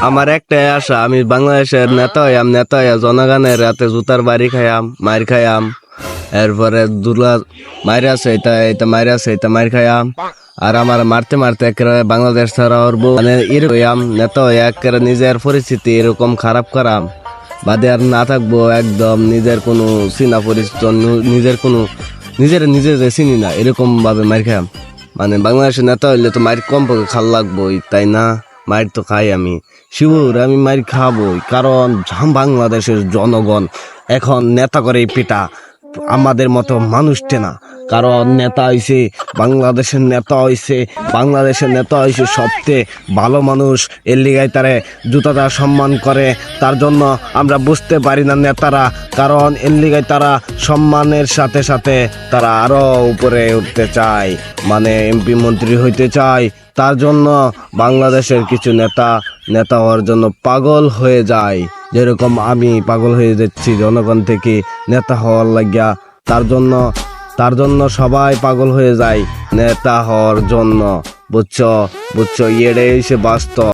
আমার একটাই আশা, আমি বাংলাদেশের নেতা হইয়াম, নেতা হইয়া জনগণের রাতে জুতার বাড়ি খাইয়াম, মার খাইয়াম। এরপরে দুলা মাইর আছে এটা এটা মাইর আছে এটা মাইর খাইয়াম। আর আমার মারতে মারতে একেবারে বাংলাদেশ ছাড়া হবো, মানে এরকম হইয়াম, নেতা হইয়া একেবারে নিজের পরিস্থিতি এরকম খারাপ করাম, বাদে আর না থাকবো একদম নিজের কোনো চিনা পরিচিত, নিজের যে চিনি না এরকম ভাবে মার খাইয়াম। মানে বাংলাদেশের নেতা হইলে তো মার কম পক্ষে খাল লাগবোই, তাই না? মার তো খাই আমি, শিবুর আমি মার খাবই, কারণ বাংলাদেশের জনগণ এখন নেতা করে পিটা, আমাদের মতো মানুষটে না। কারণ বাংলাদেশের নেতা হইছে সবচেয়ে ভালো মানুষ, এর লিগাই তারে জুতাটা সম্মান করে। তার জন্য আমরা বুঝতে পারি না নেতারা, কারণ এর লিগাই তারা সম্মানের সাথে সাথে তারা আরো উপরে উঠতে চায়, মানে এমপি মন্ত্রী হইতে চায়। তার জন্য বাংলাদেশের কিছু নেতা হওয়ার জন্য পাগল হয়ে যায়, যেরকম আমি পাগল হয়ে যাচ্ছি জনগণ থেকে নেতা হওয়ার লাগিয়া। তার জন্য সবাই পাগল হয়ে যায় নেতা হওয়ার জন্য, বুঝছো? এটাই সে বাস্তব।